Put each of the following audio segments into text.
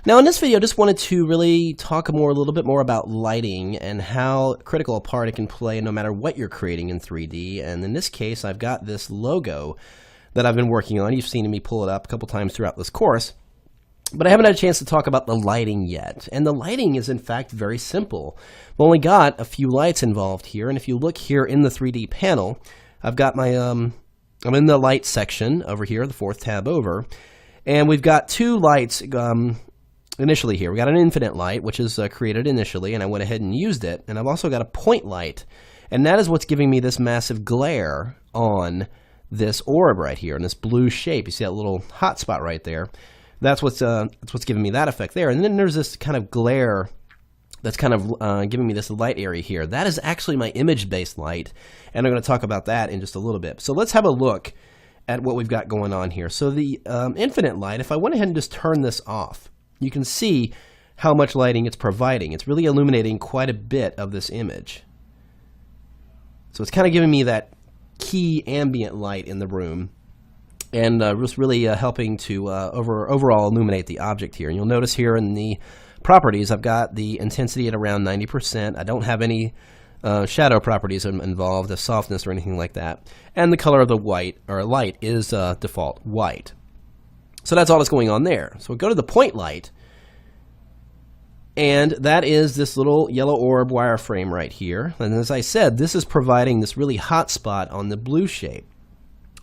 Now in this video, I just wanted to really talk a little bit more about lighting and how critical a part it can play no matter what you're creating in 3D. And in this case, I've got this logo that I've been working on. You've seen me pull it up a couple times throughout this course, but I haven't had a chance to talk about the lighting yet. And the lighting is in fact very simple. I've only got a few lights involved here, and if you look here in the 3D panel, I've got my, I'm in the light section over here, the fourth tab over, and we've got two lights initially here. We got an infinite light, which is created initially, and I went ahead and used it, and I've also got a point light, and that is what's giving me this massive glare on this orb right here, in this blue shape. You see that little hot spot right there? That's what's giving me that effect there. And then there's this kind of glare that's kind of giving me this light area here. That is actually my image-based light, and I'm going to talk about that in just a little bit. So let's have a look at what we've got going on here. So the infinite light, if I went ahead and just turn this off, you can see how much lighting it's providing. It's really illuminating quite a bit of this image. So it's kind of giving me that key ambient light in the room, and just really helping to overall illuminate the object here. And you'll notice here in the properties, I've got the intensity at around 90%. I don't have any shadow properties involved, the softness or anything like that. And the color of the white or light is default white. So that's all that's going on there. So we go to the point light, and that is this little yellow orb wireframe right here. And as I said, this is providing this really hot spot on the blue shape.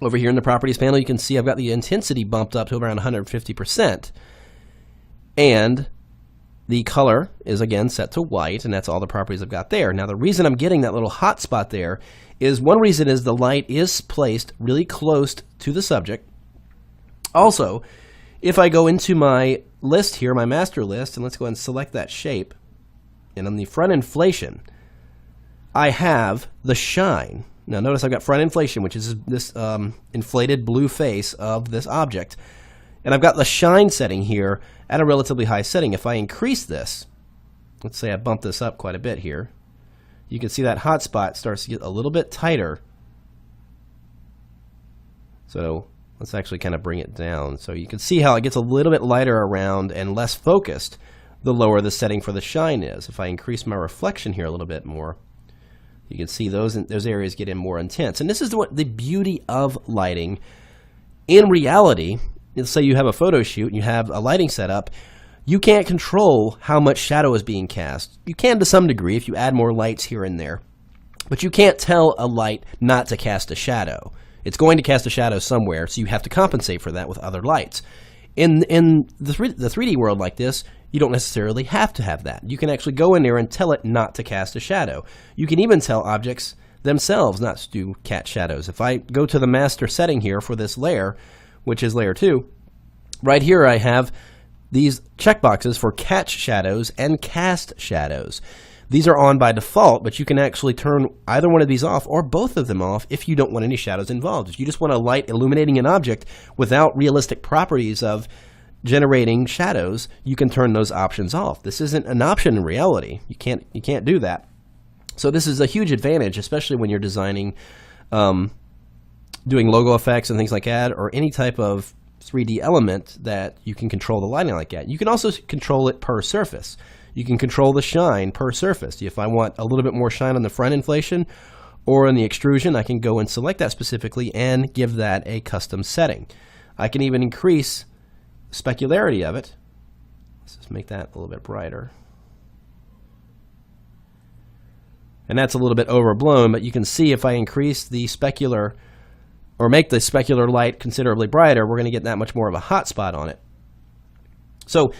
Over here in the properties panel, you can see I've got the intensity bumped up to around 150%. And the color is again set to white, and that's all the properties I've got there. Now the reason I'm getting that little hot spot there is, one reason is the light is placed really close to the subject. Also, if I go into my list here, my master list, and let's go ahead and select that shape, and on the front inflation, I have the shine. Now notice I've got front inflation, which is this inflated blue face of this object, and I've got the shine setting here at a relatively high setting. If I increase this, let's say I bump this up quite a bit here, you can see that hot spot starts to get a little bit tighter. So let's actually kind of bring it down. So you can see how it gets a little bit lighter around and less focused the lower the setting for the shine is. If I increase my reflection here a little bit more, you can see those areas get in more intense. And this is the beauty of lighting. In reality, let's say you have a photo shoot and you have a lighting setup, you can't control how much shadow is being cast. You can to some degree if you add more lights here and there, but you can't tell a light not to cast a shadow. It's going to cast a shadow somewhere, so you have to compensate for that with other lights. In the 3D world like this, you don't necessarily have to have that. You can actually go in there and tell it not to cast a shadow. You can even tell objects themselves not to catch shadows. If I go to the master setting here for this layer, which is layer 2, right here I have these checkboxes for catch shadows and cast shadows. These are on by default, but you can actually turn either one of these off or both of them off if you don't want any shadows involved. If you just want a light illuminating an object without realistic properties of generating shadows, you can turn those options off. This isn't an option in reality. You can't do that. So this is a huge advantage, especially when you're designing, doing logo effects and things like that, or any type of 3D element that you can control the lighting like that. You can also control it per surface. You can control the shine per surface. If I want a little bit more shine on the front inflation or on the extrusion, I can go and select that specifically and give that a custom setting. I can even increase the specularity of it. Let's just make that a little bit brighter. And that's a little bit overblown, but you can see if I increase the specular or make the specular light considerably brighter, we're going to get that much more of a hot spot on it. So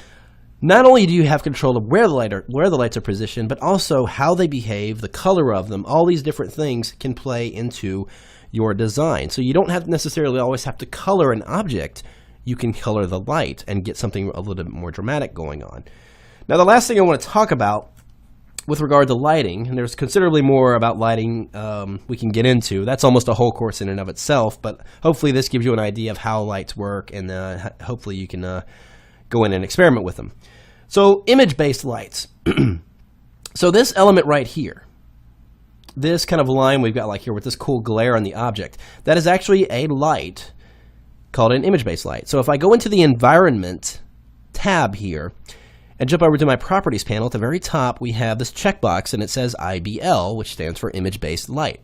not only do you have control of where the lights are positioned, but also how they behave, the color of them. All these different things can play into your design. So you don't have necessarily always have to color an object. You can color the light and get something a little bit more dramatic going on. Now the last thing I want to talk about with regard to lighting, and there's considerably more about lighting we can get into. That's almost a whole course in and of itself, but hopefully this gives you an idea of how lights work, and hopefully you can go in and experiment with them. So image-based lights. So this element right here, this kind of line we've got like here with this cool glare on the object, that is actually a light called an image-based light. So if I go into the environment tab here and jump over to my properties panel, at the very top we have this checkbox and it says IBL, which stands for image-based light.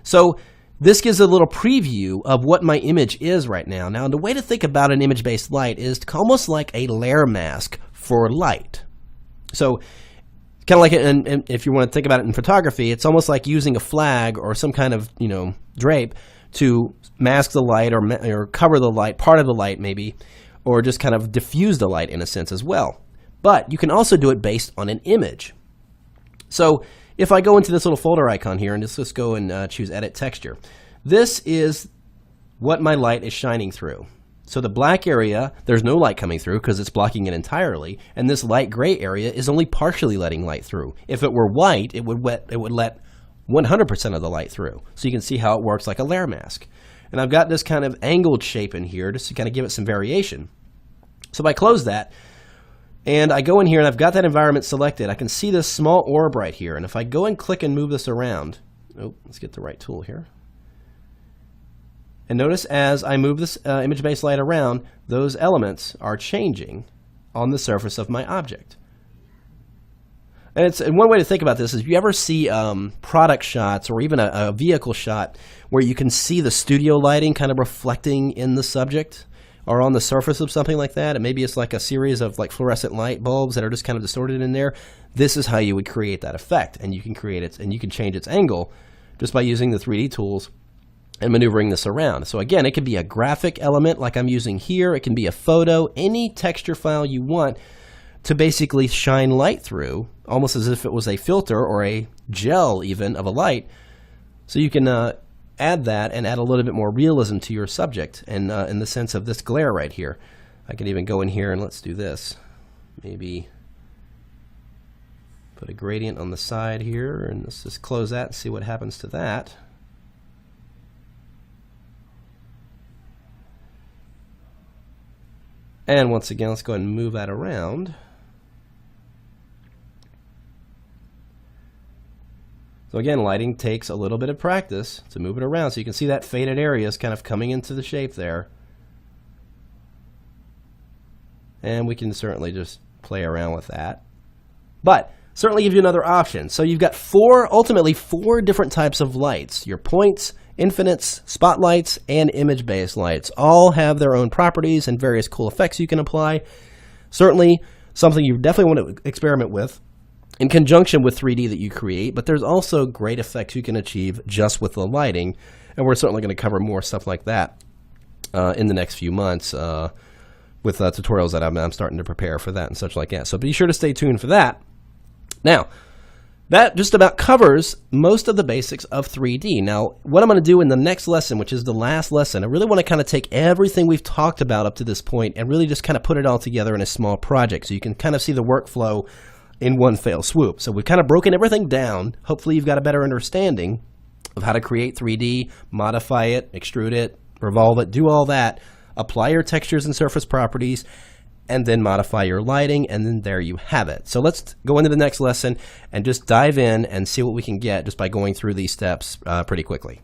So this gives a little preview of what my image is right now. Now, the way to think about an image-based light is almost like a layer mask for light. So kind of like, and if you want to think about it in photography, it's almost like using a flag or some kind of, drape to mask the light or cover the light, part of the light maybe, or just kind of diffuse the light in a sense as well. But you can also do it based on an image. So if I go into this little folder icon here and just go and choose Edit Texture, this is what my light is shining through. So the black area, there's no light coming through because it's blocking it entirely, and this light gray area is only partially letting light through. If it were white, it would let 100% of the light through. So you can see how it works like a layer mask. And I've got this kind of angled shape in here just to kind of give it some variation. So if I close that, and I go in here and I've got that environment selected, I can see this small orb right here. And if I go and click and move this around, let's get the right tool here. And notice as I move this image-based light around, those elements are changing on the surface of my object. And one way to think about this is if you ever see product shots or even a vehicle shot where you can see the studio lighting kind of reflecting in the subject or on the surface of something like that, and maybe it's like a series of like fluorescent light bulbs that are just kind of distorted in there, this is how you would create that effect. And you can create it, and you can change its angle just by using the 3D tools and maneuvering this around. So again, it could be a graphic element like I'm using here. It can be a photo, any texture file you want to basically shine light through, almost as if it was a filter or a gel even of a light. So you can add that and add a little bit more realism to your subject, and in the sense of this glare right here. I can even go in here and let's do this. Maybe put a gradient on the side here, and let's just close that and see what happens to that. And once again, let's go ahead and move that around. So again, lighting takes a little bit of practice to move it around. So you can see that faded area is kind of coming into the shape there. And we can certainly just play around with that. But certainly give you another option. So you've got ultimately four different types of lights. Your points, infinites, spotlights, and image-based lights all have their own properties and various cool effects you can apply. Certainly something you definitely want to experiment with in conjunction with 3D that you create, but there's also great effects you can achieve just with the lighting, and we're certainly going to cover more stuff like that in the next few months with tutorials that I'm starting to prepare for that and such like that. So be sure to stay tuned for that. Now, that just about covers most of the basics of 3D. Now, what I'm going to do in the next lesson, which is the last lesson, I really want to kind of take everything we've talked about up to this point and really just kind of put it all together in a small project so you can kind of see the workflow in one fell swoop. So we've kind of broken everything down. Hopefully you've got a better understanding of how to create 3D, modify it, extrude it, revolve it, do all that, apply your textures and surface properties, and then modify your lighting, and then there you have it. So let's go into the next lesson and just dive in and see what we can get just by going through these steps pretty quickly.